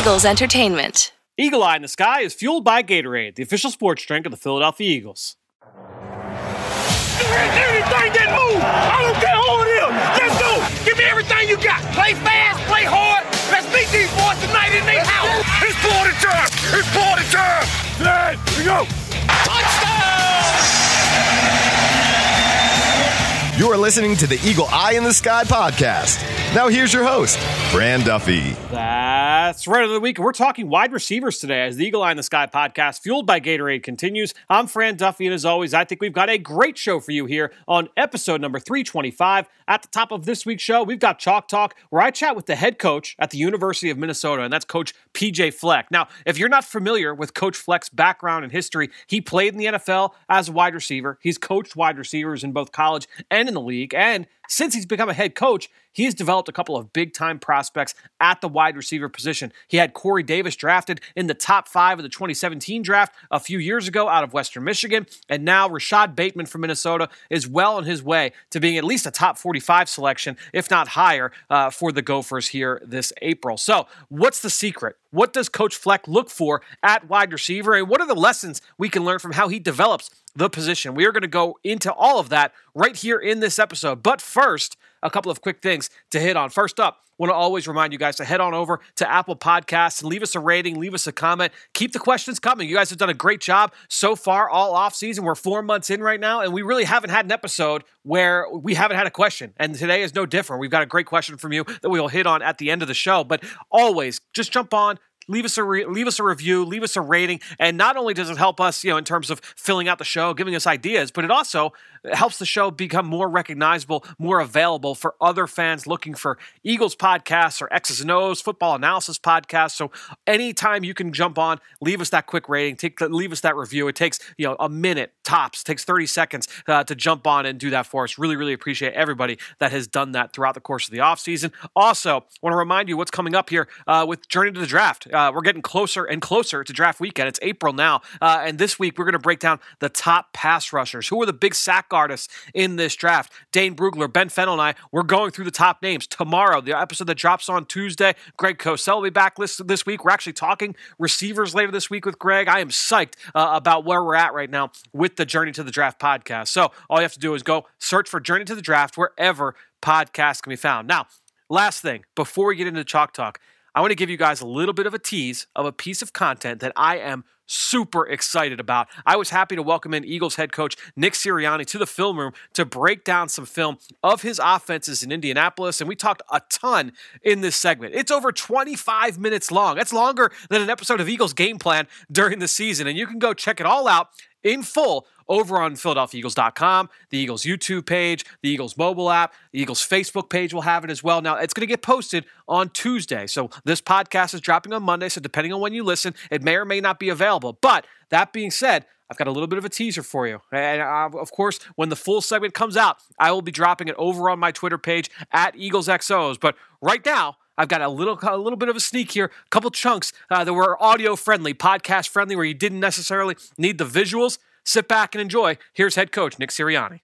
Eagles Entertainment. Eagle Eye in the Sky is fueled by Gatorade, the official sports drink of the Philadelphia Eagles. Anything that moves, I don't care who it is. Let's go. Give me everything you got. Play fast, play hard. Let's beat these boys tonight in their house. It's party time. It's party time. There we go. Touchdown! You are listening to the Eagle Eye in the Sky podcast. Now here's your host, Fran Duffy. That's right of the week. We're talking wide receivers today as the Eagle Eye in the Sky podcast, fueled by Gatorade, continues. I'm Fran Duffy, and as always, I think we've got a great show for you here on episode number 325. At the top of this week's show, we've got Chalk Talk, where I chat with the head coach at the University of Minnesota, and that's Coach P.J. Fleck. Now, if you're not familiar with Coach Fleck's background and history, he played in the NFL as a wide receiver. He's coached wide receivers in both college and in the league, and since he's become a head coach, he has developed a couple of big-time prospects at the wide receiver position. He had Corey Davis drafted in the top 5 of the 2017 draft a few years ago out of Western Michigan, and now Rashad Bateman from Minnesota is well on his way to being at least a top 45 selection, if not higher, for the Gophers here this April. So, what's the secret? What does Coach Fleck look for at wide receiver, and what are the lessons we can learn from how he develops the position? We are going to go into all of that right here in this episode. But first, a couple of quick things to hit on. First up, I want to always remind you guys to head on over to Apple Podcasts and leave us a rating, leave us a comment. Keep the questions coming. You guys have done a great job so far all offseason. We're 4 months in right now, and we really haven't had an episode where we haven't had a question. And today is no different. We've got a great question from you that we will hit on at the end of the show. But always, just jump on. Leave us a review, leave us a rating, and not only does it help us, in terms of filling out the show, giving us ideas, but it also helps the show become more recognizable, more available for other fans looking for Eagles podcasts or X's and O's, football analysis podcasts. So anytime you can jump on, leave us that quick rating, leave us that review. It takes a minute tops, takes 30 seconds to jump on and do that for us. Really, really appreciate everybody that has done that throughout the course of the offseason. Also, want to remind you what's coming up here with Journey to the Draft. We're getting closer and closer to draft weekend. It's April now. And this week, we're going to break down the top pass rushers. Who are the big sack artists in this draft? Dane Brugler, Ben Fennell, and I, we're going through the top names. Tomorrow, the episode that drops on Tuesday, Greg Cosell will be back this week. We're actually talking receivers later this week with Greg. I am psyched about where we're at right now with the Journey to the Draft podcast. So all you have to do is go search for Journey to the Draft wherever podcasts can be found. Now, last thing, before we get into Chalk Talk, I want to give you guys a little bit of a tease of a piece of content that I am super excited about. I was happy to welcome in Eagles head coach Nick Sirianni to the film room to break down some film of his offenses in Indianapolis, and we talked a ton in this segment. It's over 25 minutes long. That's longer than an episode of Eagles Game Plan during the season, and you can go check it all out in full over on PhiladelphiaEagles.com, the Eagles YouTube page, the Eagles mobile app, the Eagles Facebook page will have it as well. Now, it's going to get posted on Tuesday. So this podcast is dropping on Monday, so depending on when you listen, it may or may not be available. But that being said, I've got a little bit of a teaser for you. And of course, when the full segment comes out, I will be dropping it over on my Twitter page at EaglesXOs. But right now, I've got a little bit of a sneak here, a couple chunks that were audio friendly, podcast friendly, where you didn't necessarily need the visuals. Sit back and enjoy. Here's head coach Nick Sirianni.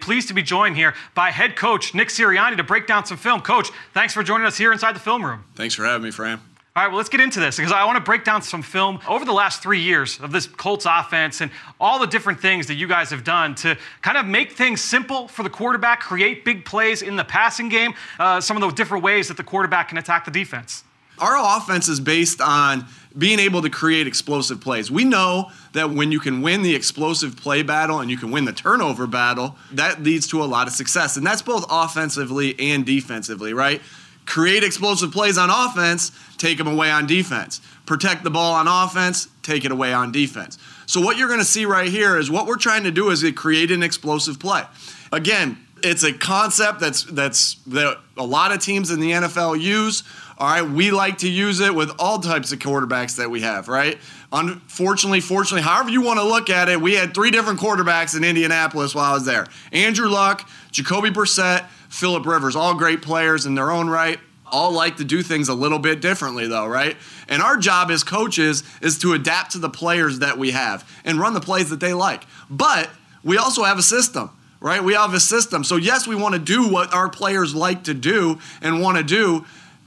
Pleased to be joined here by head coach Nick Sirianni to break down some film. Coach, thanks for joining us here inside the film room. Thanks for having me, Fran. All right, well, let's get into this because I want to break down some film over the last 3 years of this Colts offense and all the different things that you guys have done to kind of make things simple for the quarterback, create big plays in the passing game, some of the different ways that the quarterback can attack the defense. Our offense is based on being able to create explosive plays. We know that when you can win the explosive play battle and you can win the turnover battle, that leads to a lot of success. And that's both offensively and defensively, right? Create explosive plays on offense, take them away on defense. Protect the ball on offense, take it away on defense. So what you're going to see right here is what we're trying to do is create an explosive play. Again, it's a concept that a lot of teams in the NFL use. All right, we like to use it with all types of quarterbacks that we have, right? Unfortunately, fortunately, however you want to look at it, we had 3 different quarterbacks in Indianapolis while I was there. Andrew Luck, Jacoby Brissett, Phillip Rivers, all great players in their own right. All like to do things a little bit differently though, right? And our job as coaches is to adapt to the players that we have and run the plays that they like. But we also have a system, right? We have a system. So yes, we want to do what our players like to do and want to do.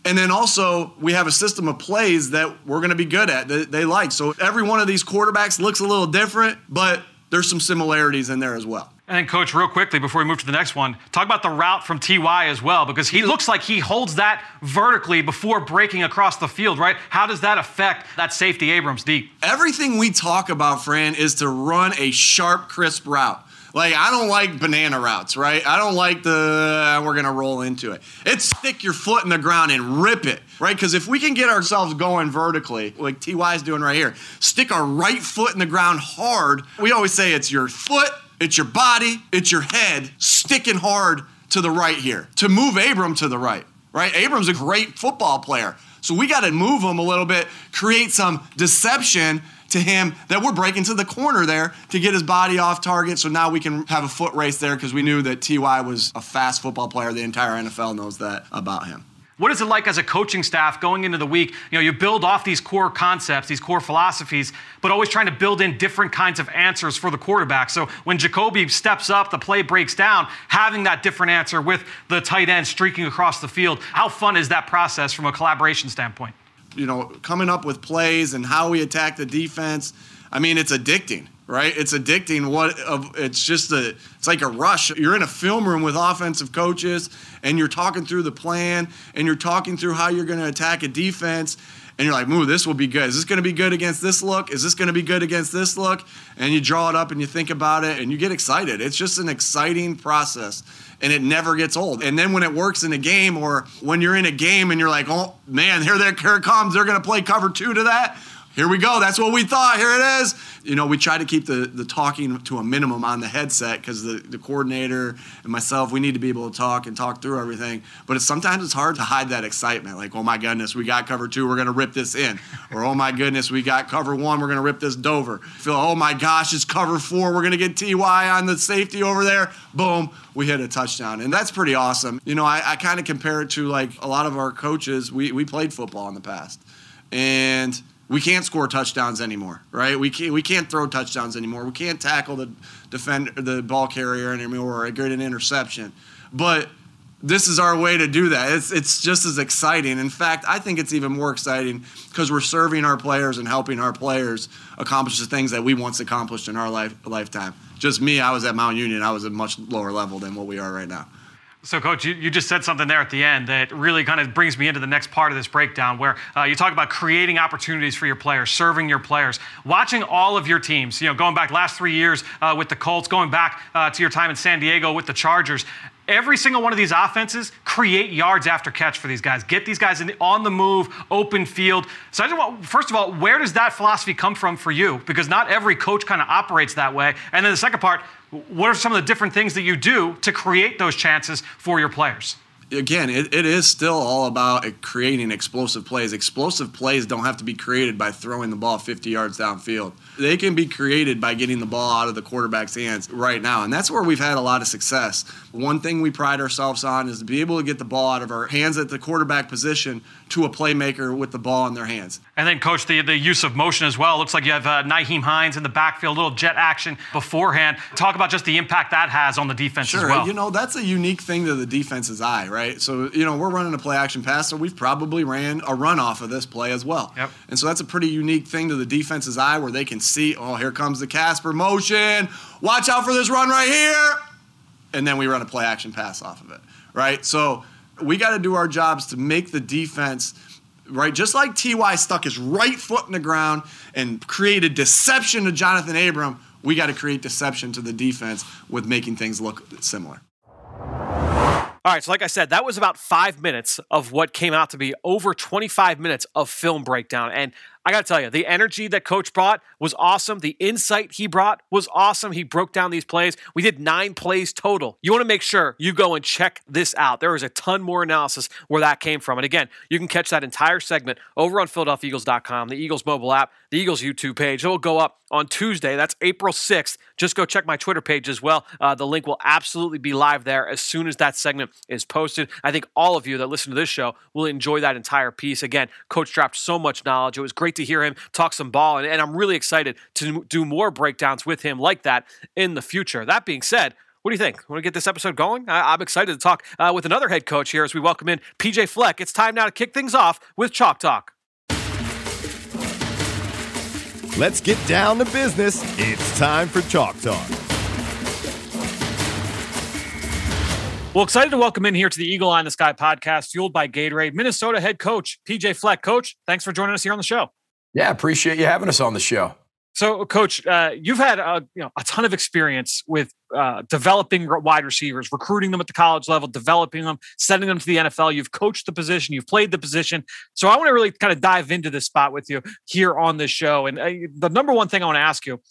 And then also we have a system of plays that we're going to be good at, that they like. So every one of these quarterbacks looks a little different, but there's some similarities in there as well. And then, Coach, real quickly before we move to the next one, talk about the route from T.Y. as well, because he looks like he holds that vertically before breaking across the field, right? How does that affect that safety Abrams deep? Everything we talk about, Fran, is to run a sharp, crisp route. Like, I don't like banana routes, right? I don't like we're going to roll into it. It's stick your foot in the ground and rip it, right? Because if we can get ourselves going vertically, like T.Y. is doing right here, stick our right foot in the ground hard. We always say it's your foot, it's your body, it's your head sticking hard to the right here to move Abram to the right, right? Abram's a great football player. So we got to move him a little bit, create some deception to him that we're breaking to the corner there to get his body off target. So now we can have a foot race there because we knew that T.Y. was a fast football player. The entire NFL knows that about him. What is it like as a coaching staff going into the week? You know, you build off these core concepts, these core philosophies, but always trying to build in different kinds of answers for the quarterback. So when Jacoby steps up, the play breaks down, having that different answer with the tight end streaking across the field. How fun is that process from a collaboration standpoint? You know, coming up with plays and how we attack the defense, I mean, it's addicting. Right? It's addicting. It's like a rush. You're in a film room with offensive coaches and you're talking through the plan and you're talking through how you're going to attack a defense. And you're like, this will be good. Is this going to be good against this look? Is this going to be good against this look? And you draw it up and you think about it and you get excited. It's just an exciting process and it never gets old. And then when it works in a game or when you're in a game and you're like, oh man, here it comes. They're going to play cover 2 to that. Here we go. That's what we thought. Here it is. You know, we try to keep the talking to a minimum on the headset because the coordinator and myself, we need to be able to talk through everything. But sometimes it's hard to hide that excitement. Like, oh, my goodness, we got cover 2. We're going to rip this in. Or, oh, my goodness, we got cover 1. We're going to rip this Dover. Feel, oh, my gosh, it's cover 4. We're going to get T.Y. on the safety over there. Boom, we hit a touchdown. And that's pretty awesome. You know, I kind of compare it to, like, a lot of our coaches. We played football in the past. And we can't score touchdowns anymore, right? We can't throw touchdowns anymore. We can't tackle the ball carrier anymore or get an interception. But this is our way to do that. It's just as exciting. In fact, I think it's even more exciting because we're serving our players and helping our players accomplish the things that we once accomplished in our lifetime. Just me, I was at Mount Union. I was at a much lower level than what we are right now. So, Coach, you just said something there at the end that really kind of brings me into the next part of this breakdown where you talk about creating opportunities for your players, serving your players, watching all of your teams, you know, going back last 3 years with the Colts, going back to your time in San Diego with the Chargers. Every single one of these offenses create yards after catch for these guys. Get these guys on the move, open field. So I just want, first of all, where does that philosophy come from for you? Because not every coach kind of operates that way. And then the second part, what are some of the different things that you do to create those chances for your players? Again, it is still all about creating explosive plays. Explosive plays don't have to be created by throwing the ball 50 yards downfield. They can be created by getting the ball out of the quarterback's hands right now, and that's where we've had a lot of success. One thing we pride ourselves on is to be able to get the ball out of our hands at the quarterback position to a playmaker with the ball in their hands. And then, Coach, the use of motion as well. It looks like you have Nyheim Hines in the backfield, a little jet action beforehand. Talk about just the impact that has on the defense as well. You know, that's a unique thing to the defense's eye, right? So, you know, we're running a play-action pass, so we've probably ran a run off of this play as well. Yep. And so that's a pretty unique thing to the defense's eye where they can see, oh, here comes the Casper motion. Watch out for this run right here. And then we run a play-action pass off of it, right? So we got to do our jobs to make the defense, right, just like T.Y. stuck his right foot in the ground and created deception to Jonathan Abram, we got to create deception to the defense with making things look similar. All right, so like I said, that was about 5 minutes of what came out to be over 25 minutes of film breakdown. And I got to tell you, the energy that Coach brought was awesome. The insight he brought was awesome. He broke down these plays. We did 9 plays total. You want to make sure you go and check this out. There is a ton more analysis where that came from. And again, you can catch that entire segment over on PhiladelphiaEagles.com, the Eagles mobile app, the Eagles YouTube page. It will go up on Tuesday. That's April 6th. Just go check my Twitter page as well. The link will absolutely be live there as soon as that segment is posted. I think all of you that listen to this show will enjoy that entire piece. Again, Coach dropped so much knowledge. It was great to hear him talk some ball, and I'm really excited to do more breakdowns with him like that in the future. That being said, What do you think? Want to get this episode going? I'm excited to talk with another head coach here as we welcome in P.J. Fleck. It's time now to kick things off with Chalk Talk. Let's get down to business. It's time for Chalk Talk. Well, excited to welcome in here to the Eagle Eye in the Sky podcast, fueled by Gatorade, Minnesota head coach P.J. Fleck. Coach, thanks for joining us here on the show. Yeah, appreciate you having us on the show. So, Coach, you've had a ton of experience with developing wide receivers, recruiting them at the college level, developing them, sending them to the NFL. You've coached the position, you've played the position. So, I want to really kind of dive into this spot with you here on this show. And the number one thing I want to ask you: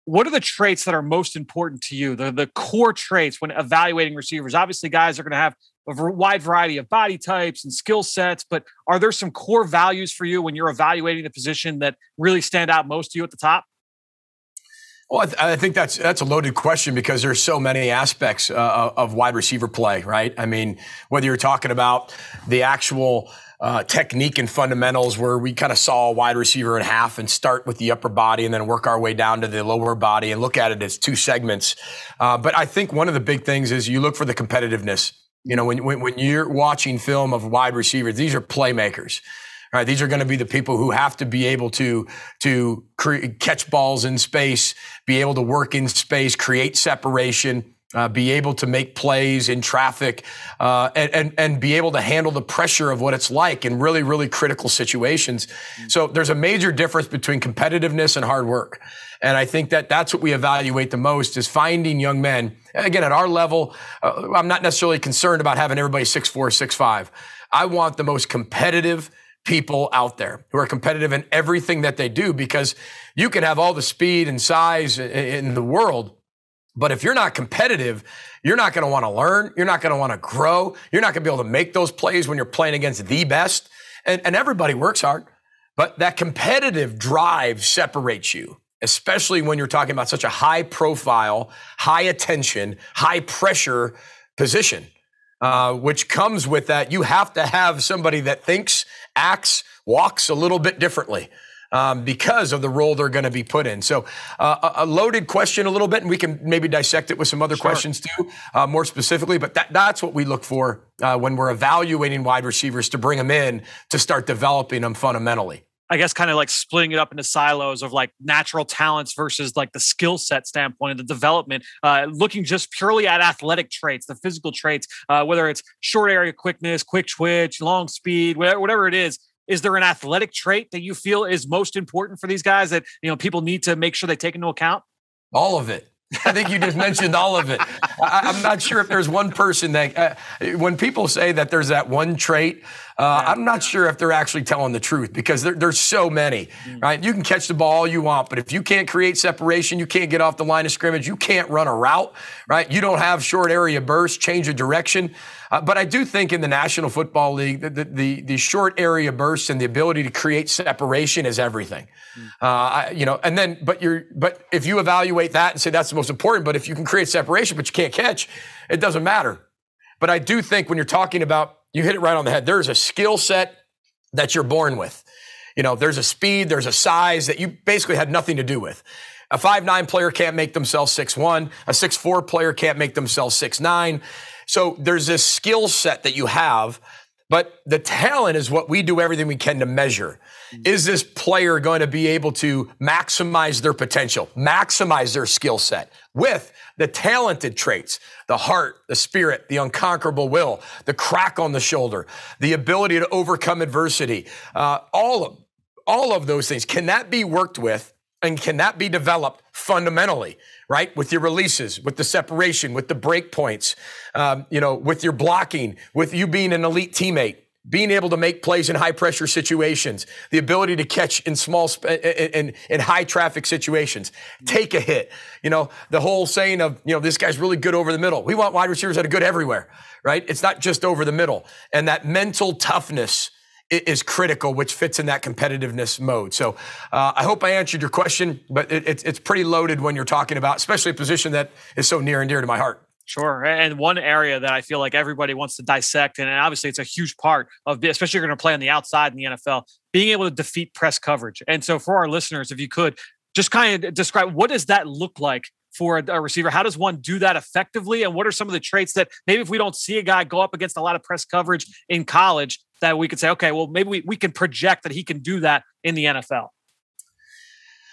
what are the traits that are most important to you? The core traits when evaluating receivers. Obviously, guys are going to have a wide variety of body types and skill sets, but are there some core values for you when you're evaluating the position that really stand out most to you at the top? Well, I think that's a loaded question because there's so many aspects of wide receiver play, right? I mean, whether you're talking about the actual technique and fundamentals where we kind of saw a wide receiver in half and start with the upper body and then work our way down to the lower body and look at it as two segments. But I think one of the big things is you look for the competitiveness. You know, when you're watching film of wide receivers, these are playmakers. All right, these are going to be the people who have to be able to catch balls in space, be able to work in space, create separation, be able to make plays in traffic, and be able to handle the pressure of what it's like in really, really critical situations. So there's a major difference between competitiveness and hard work. And I think that's what we evaluate the most is finding young men. Again, at our level, I'm not necessarily concerned about having everybody 6'4", 6'5". I want the most competitive people out there who are competitive in everything that they do, because you can have all the speed and size in the world, but if you're not competitive, you're not going to want to learn. You're not going to want to grow. You're not going to be able to make those plays when you're playing against the best. And everybody works hard, but that competitive drive separates you, especially when you're talking about such a high profile, high attention, high pressure position, which comes with that. You have to have somebody that thinks, acts, walks a little bit differently because of the role they're going to be put in. So a loaded question a little bit, and we can maybe dissect it with some other questions too, more specifically. But that's what we look for when we're evaluating wide receivers to bring them in to start developing them fundamentally. I guess kind of like splitting it up into silos of like natural talents versus like the skill set standpoint and the development, looking just purely at athletic traits, the physical traits, whether it's short area quickness, quick twitch, long speed, whatever it is. Is there an athletic trait that you feel is most important for these guys that, people need to make sure they take into account? All of it. I think you just mentioned all of it. I'm not sure if there's one person that, when people say that there's that one trait, I'm not sure if they're actually telling the truth, because there's so many, right? You can catch the ball all you want, but if you can't create separation, you can't get off the line of scrimmage, you can't run a route, right? You don't have short area bursts, change of direction. But I do think in the National Football League, the short area bursts and the ability to create separation is everything. But if you evaluate that and say that's the most important, but if you can create separation but you can't catch, it doesn't matter. But I do think when you're talking about, you hit it right on the head. There's a skill set that you're born with. There's a speed, there's a size that you basically had nothing to do with. A 5'9" player can't make themselves 6'1". A 6'4" player can't make themselves 6'9". So there's this skill set that you have, but the talent is what we do everything we can to measure. Is this player going to be able to maximize their potential, maximize their skill set with the talented traits, the heart, the spirit, the unconquerable will, the crack on the shoulder, the ability to overcome adversity, all of those things. Can that be worked with and can that be developed fundamentally? Right? With your releases, with the separation, with the break points, with your blocking, with you being an elite teammate, being able to make plays in high pressure situations, the ability to catch in in high traffic situations, take a hit. The whole saying of, this guy's really good over the middle. We want wide receivers that are good everywhere, right? It's not just over the middle. And that mental toughness is critical, which fits in that competitiveness mode. So I hope I answered your question, but it's pretty loaded when you're talking about, especially a position that is so near and dear to my heart. Sure. And one area that I feel like everybody wants to dissect, and obviously it's a huge part of, especially if you're going to play on the outside in the NFL, being able to defeat press coverage. And so for our listeners, if you could just kind of describe, what does that look like for a receiver? How does one do that effectively? And what are some of the traits that maybe if we don't see a guy go up against a lot of press coverage in college, that we could say, okay, well, maybe we can project that he can do that in the NFL?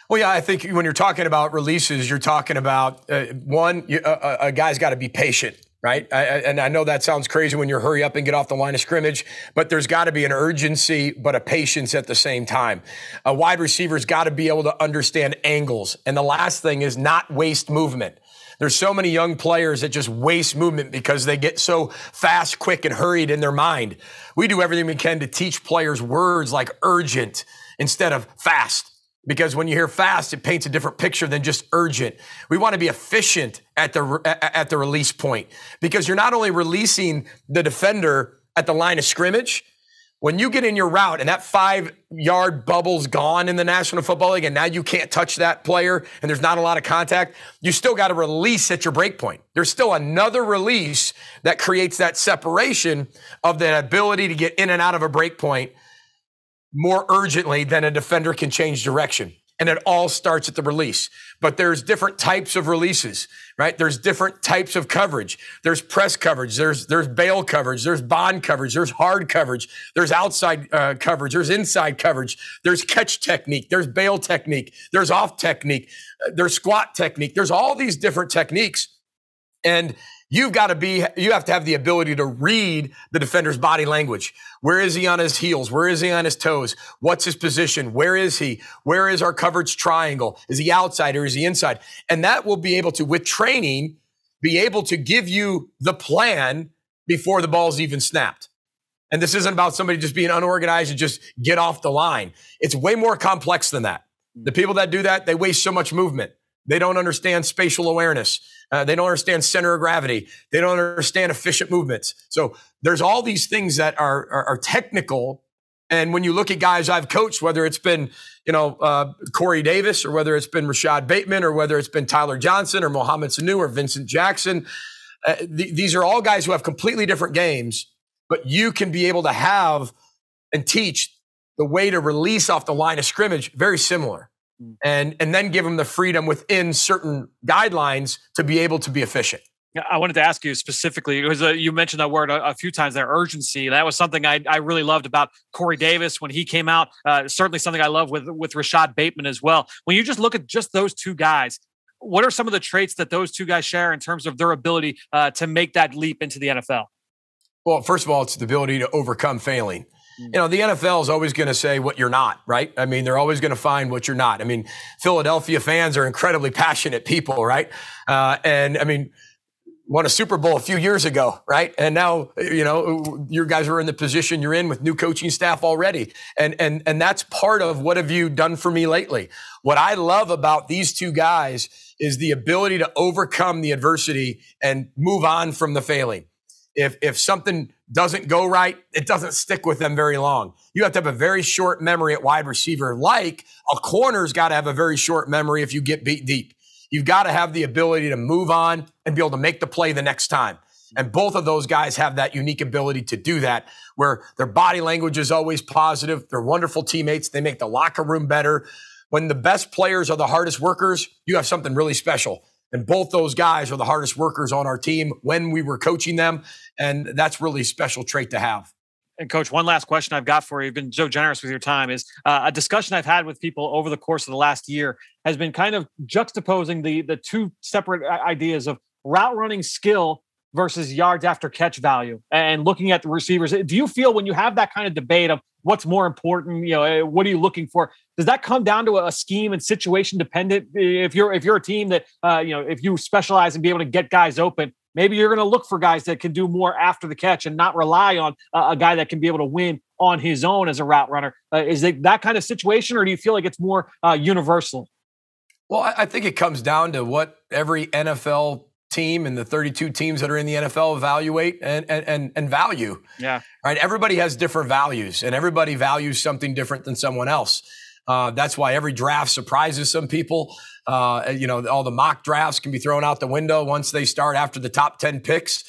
Well, yeah, I think when you're talking about releases, you're talking about a guy's got to be patient, right? And I know that sounds crazy when you're hurry up and get off the line of scrimmage, but there's got to be an urgency, but a patience at the same time. A wide receiver's got to be able to understand angles. And the last thing is not waste movement. There's so many young players that just waste movement because they get so fast, quick, and hurried in their mind. We do everything we can to teach players words like urgent instead of fast. Because when you hear fast, it paints a different picture than just urgent. We want to be efficient at the release point, because you're not only releasing the defender at the line of scrimmage. When you get in your route and that 5-yard bubble's gone in the National Football League and now you can't touch that player and there's not a lot of contact, you still got to release at your break point. There's still another release that creates that separation of the ability to get in and out of a break point more urgently than a defender can change direction. And it all starts at the release. But there's different types of releases, right? There's different types of coverage. There's press coverage. There's bail coverage. There's bond coverage. There's hard coverage. There's outside coverage. There's inside coverage. There's catch technique. There's bail technique. There's off technique. There's squat technique. There's all these different techniques. And you have to have the ability to read the defender's body language. Where is he on his heels? Where is he on his toes? What's his position? Where is he? Where is our coverage triangle? Is he outside or is he inside? And that will be able to, with training, be able to give you the plan before the ball's even snapped. And this isn't about somebody just being unorganized and just get off the line. It's way more complex than that. The people that do that, they waste so much movement. They don't understand spatial awareness. They don't understand center of gravity. They don't understand efficient movements. So there's all these things that are technical. And when you look at guys I've coached, whether it's been, Corey Davis, or whether it's been Rashad Bateman, or whether it's been Tyler Johnson or Mohamed Sanu or Vincent Jackson, these are all guys who have completely different games, but you can be able to have and teach the way to release off the line of scrimmage very similar. And then give them the freedom within certain guidelines to be able to be efficient. I wanted to ask you specifically, because you mentioned that word a few times there, urgency. That was something I really loved about Corey Davis when he came out. Certainly something I love with Rashad Bateman as well. When you just look at just those two guys, what are some of the traits that those two guys share in terms of their ability to make that leap into the NFL? Well, first of all, it's the ability to overcome failing. The NFL is always going to say what you're not, right? I mean, they're always going to find what you're not. I mean, Philadelphia fans are incredibly passionate people, right? And I mean, won a Super Bowl a few years ago, right? And now, you guys are in the position you're in with new coaching staff already. And that's part of what have you done for me lately. What I love about these two guys is the ability to overcome the adversity and move on from the failing. If something doesn't go right, it doesn't stick with them very long. You have to have a very short memory at wide receiver. Like a corner's got to have a very short memory if you get beat deep. You've got to have the ability to move on and be able to make the play the next time. And both of those guys have that unique ability to do that, where their body language is always positive. They're wonderful teammates. They make the locker room better. When the best players are the hardest workers, you have something really special. And both those guys are the hardest workers on our team when we were coaching them. And that's really a special trait to have. And Coach, one last question I've got for you. You've been so generous with your time. Is a discussion I've had with people over the course of the last year has been kind of juxtaposing the two separate ideas of route running skill versus yards after catch value, and looking at the receivers. Do you feel when you have that kind of debate of what's more important, what are you looking for, does that come down to a scheme and situation dependent? If you're a team that, if you specialize in being able to get guys open, maybe you're going to look for guys that can do more after the catch and not rely on a guy that can be able to win on his own as a route runner. Is it that kind of situation, or do you feel like it's more universal? Well, I think it comes down to what every NFL team and the 32 teams that are in the NFL evaluate and value. Yeah. Right. Everybody has different values, and everybody values something different than someone else. That's why every draft surprises some people. All the mock drafts can be thrown out the window once they start after the top 10 picks,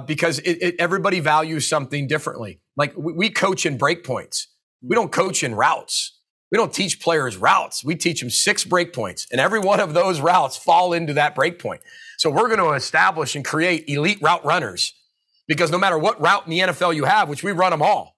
because everybody values something differently. Like we coach in break points. We don't coach in routes. We don't teach players routes. We teach them 6 break points, and every one of those routes fall into that break point. So we're going to establish and create elite route runners, because no matter what route in the NFL you have, which we run them all,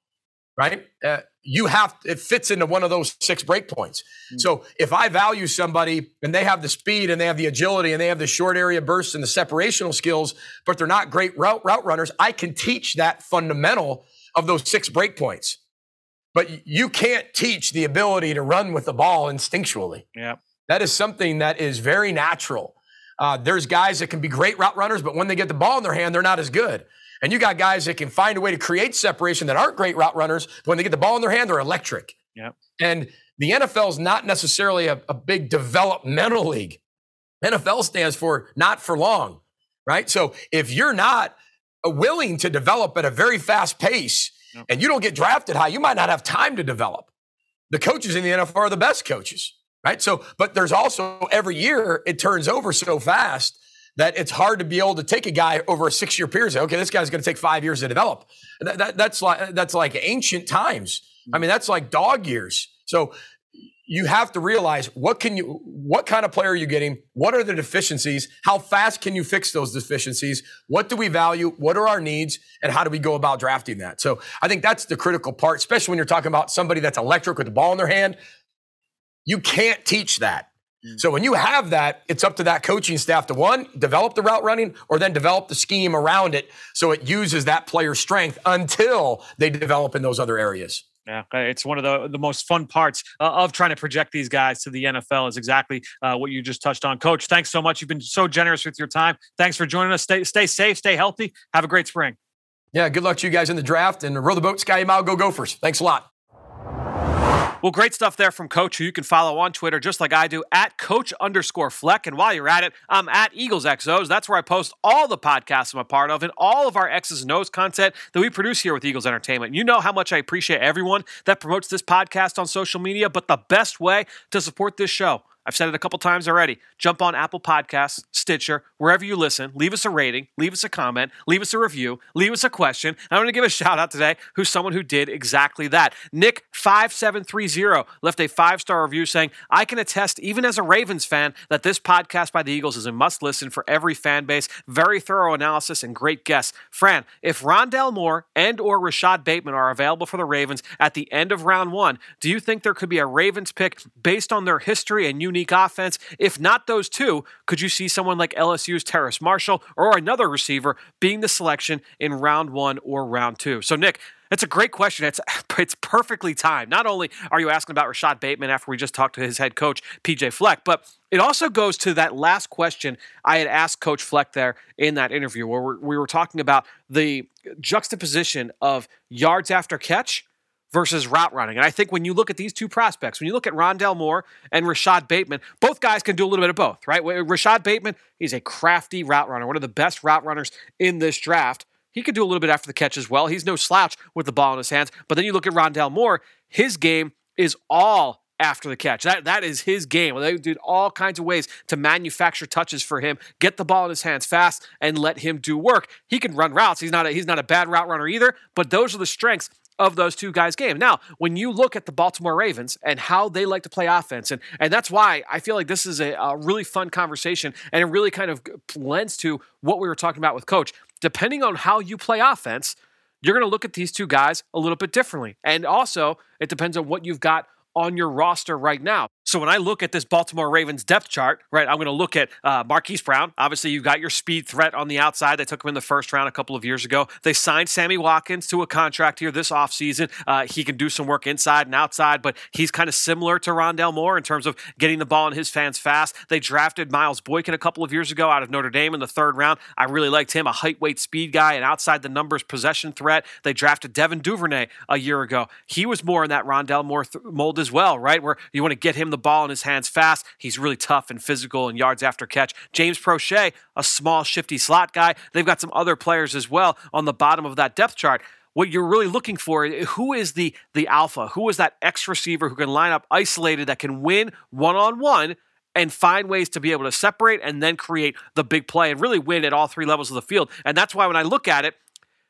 right? It fits into one of those 6 break points. So if I value somebody and they have the speed and they have the agility and they have the short area bursts and the separational skills, but they're not great route runners, I can teach that fundamental of those 6 break points. But you can't teach the ability to run with the ball instinctually. Yeah. That is something that is very natural. There's guys that can be great route runners, but when they get the ball in their hand, they're not as good. And you got guys that can find a way to create separation that aren't great route runners, but when they get the ball in their hand, they're electric. Yeah. And the NFL is not necessarily a big developmental league. NFL stands for not for long, right? So if you're not willing to develop at a very fast pace, and you don't get drafted high, you might not have time to develop. The coaches in the NFL are the best coaches, right? So, but there's also every year it turns over so fast that it's hard to be able to take a guy over a 6-year period and say, okay, this guy's going to take 5 years to develop. That's like ancient times. I mean, that's like dog years. So you have to realize what kind of player are you getting? What are the deficiencies? How fast can you fix those deficiencies? What do we value? What are our needs? And how do we go about drafting that? So I think that's the critical part, especially when you're talking about somebody that's electric with the ball in their hand. You can't teach that. So when you have that, it's up to that coaching staff to, one, develop the route running, or then develop the scheme around it so it uses that player's strength until they develop in those other areas. Yeah, it's one of the most fun parts of trying to project these guys to the NFL is exactly what you just touched on. Coach, thanks so much. You've been so generous with your time. Thanks for joining us. Stay safe, stay healthy. Have a great spring. Yeah, good luck to you guys in the draft, and row the boat, Sky Mile, go Gophers. Thanks a lot. Well, great stuff there from Coach, who you can follow on Twitter just like I do, at Coach_Fleck. And while you're at it, I'm at EaglesXOs. That's where I post all the podcasts I'm a part of and all of our X's and O's content that we produce here with Eagles Entertainment. You know how much I appreciate everyone that promotes this podcast on social media, but the best way to support this show, I've said it a couple times already. Jump on Apple Podcasts, Stitcher, wherever you listen. Leave us a rating, leave us a comment, leave us a review, leave us a question. I'm going to give a shout out today who's someone who did exactly that. Nick5730 left a 5-star review saying, I can attest, even as a Ravens fan, that this podcast by the Eagles is a must listen for every fan base. Very thorough analysis and great guests. Fran, if Rondale Moore and or Rashad Bateman are available for the Ravens at the end of round 1, do you think there could be a Ravens pick based on their history and unique offense? If not those two, could you see someone like LSU's Terrace Marshall or another receiver being the selection in round 1 or round 2? So, Nick, it's a great question. It's perfectly timed. Not only are you asking about Rashad Bateman after we just talked to his head coach, P.J. Fleck, but it also goes to that last question I had asked Coach Fleck there in that interview where we were talking about the juxtaposition of yards after catch versus route running. And I think when you look at these two prospects, when you look at Rondale Moore and Rashad Bateman, both guys can do a little bit of both, right? Rashad Bateman, he's a crafty route runner, one of the best route runners in this draft. He could do a little bit after the catch as well. He's no slouch with the ball in his hands. But then you look at Rondale Moore, his game is all after the catch. That is his game. They did all kinds of ways to manufacture touches for him, get the ball in his hands fast, and let him do work. He can run routes. He's not a bad route runner either, but those are the strengths of those two guys' game. Now, when you look at the Baltimore Ravens and how they like to play offense, and that's why I feel like this is a really fun conversation, and it really kind of lends to what we were talking about with Coach. Depending on how you play offense, you're going to look at these two guys a little bit differently. And also, it depends on what you've got on your roster right now. So when I look at this Baltimore Ravens depth chart, right, I'm going to look at Marquis Brown. Obviously, you've got your speed threat on the outside. They took him in the first round a couple of years ago. They signed Sammy Watkins to a contract here this offseason. He can do some work inside and outside, but he's kind of similar to Rondale Moore in terms of getting the ball in his hands fast. They drafted Miles Boykin a couple of years ago out of Notre Dame in the 3rd round. I really liked him, a height, weight, speed guy, and outside the numbers possession threat. They drafted Devin Duvernay a year ago. He was more in that Rondale Moore mold as well, right, where you want to get him the ball in his hands fast. He's really tough and physical and yards after catch. James Prochet, a small, shifty slot guy. They've got some other players as well on the bottom of that depth chart. What you're really looking for, who is the alpha? Who is that X receiver who can line up isolated, that can win one-on-one and find ways to be able to separate and then create the big play and really win at all 3 levels of the field? And that's why when I look at it,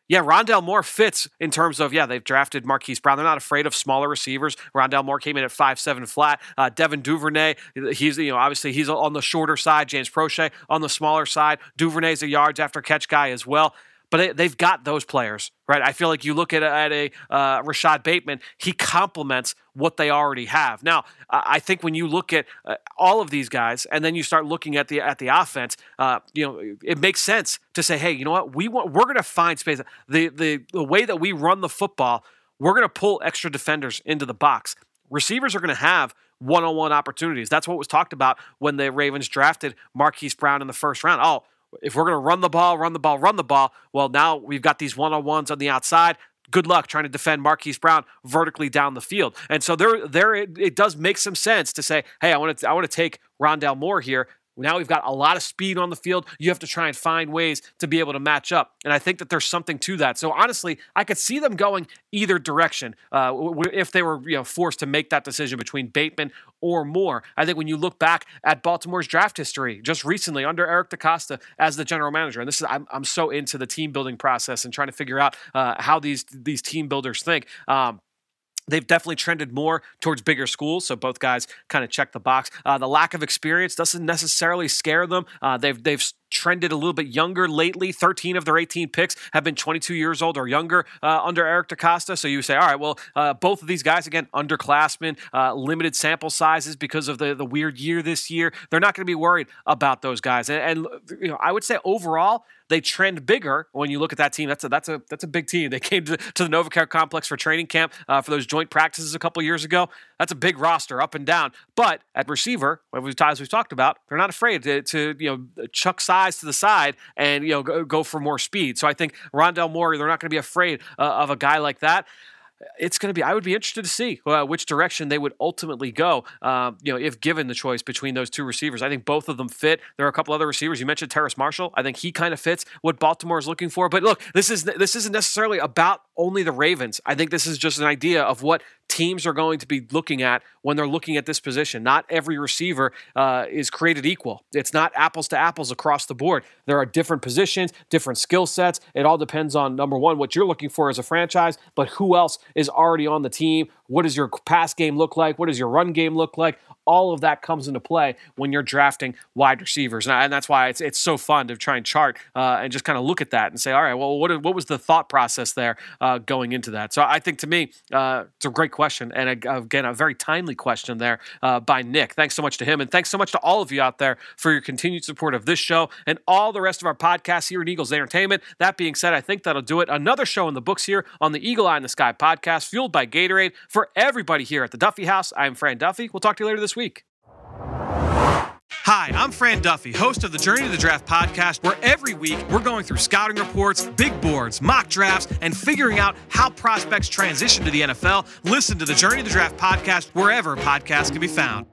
Yeah, Rondale Moore fits in terms of, they've drafted Marquis Brown. They're not afraid of smaller receivers. Rondale Moore came in at 5'7" flat. Devin Duvernay, he's, obviously he's on the shorter side. James Prochet on the smaller side. Duvernay's a yards after catch guy as well. But they've got those players, right? I feel like you look at a Rashad Bateman, he complements what they already have. Now, I think when you look at all of these guys, and then you start looking at the offense, it makes sense to say, hey, you know what? We're going to find space. The way that we run the football, we're going to pull extra defenders into the box. Receivers are going to have one-on-one opportunities. That's what was talked about when the Ravens drafted Marquis Brown in the first round. Oh, if we're going to run the ball, well, now we've got these one-on-ones on the outside. Good luck trying to defend Marquis Brown vertically down the field. And so it does make some sense to say, hey, I want to take Rondale Moore here. Now we've got a lot of speed on the field. You have to try and find ways to be able to match up. And I think that there's something to that. So honestly, I could see them going either direction if they were forced to make that decision between Bateman or Moore. I think when you look back at Baltimore's draft history just recently under Eric DeCosta as the general manager, and I'm so into the team building process and trying to figure out how these team builders think. They've definitely trended more towards bigger schools, so both guys kind of check the box. The lack of experience doesn't necessarily scare them. They've trended a little bit younger lately. 13 of their 18 picks have been 22 years old or younger under Eric DeCosta. So you say, all right, well, both of these guys, again, underclassmen, limited sample sizes because of the weird year this year. They're not going to be worried about those guys. And I would say overall, they trend bigger when you look at that team. That's a big team. They came to the NovaCare complex for training camp for those joint practices a couple years ago. That's a big roster up and down. But at receiver, as we've talked about, they're not afraid to chuck size to the side and go for more speed. So I think Rondale Moore, they're not going to be afraid of a guy like that. It's going to be, I would be interested to see which direction they would ultimately go, if given the choice between those two receivers. I think both of them fit. There are a couple other receivers. You mentioned Terrace Marshall. I think he kind of fits what Baltimore is looking for. But look, this isn't necessarily about only the Ravens. I think this is just an idea of what teams are going to be looking at when they're looking at this position. Not every receiver is created equal. It's not apples to apples across the board. There are different positions, different skill sets. It all depends on, number one, what you're looking for as a franchise, but who else is already on the team. What does your pass game look like? What does your run game look like? All of that comes into play when you're drafting wide receivers. And that's why it's so fun to try and chart and just kind of look at that and say, all right, well, what was the thought process there going into that? So I think to me, it's a great question. And again, a very timely question there by Nick. Thanks so much to him. And thanks so much to all of you out there for your continued support of this show and all the rest of our podcasts here at Eagles Entertainment. That being said, I think that'll do it. Another show in the books here on the Eagle Eye in the Sky podcast, fueled by Gatorade. For everybody here at the Duffy House, I'm Fran Duffy. We'll talk to you later this week. Hi, I'm Fran Duffy, host of the Journey to the Draft podcast, where every week we're going through scouting reports, big boards, mock drafts, and figuring out how prospects transition to the NFL. Listen to the Journey to the Draft podcast wherever podcasts can be found.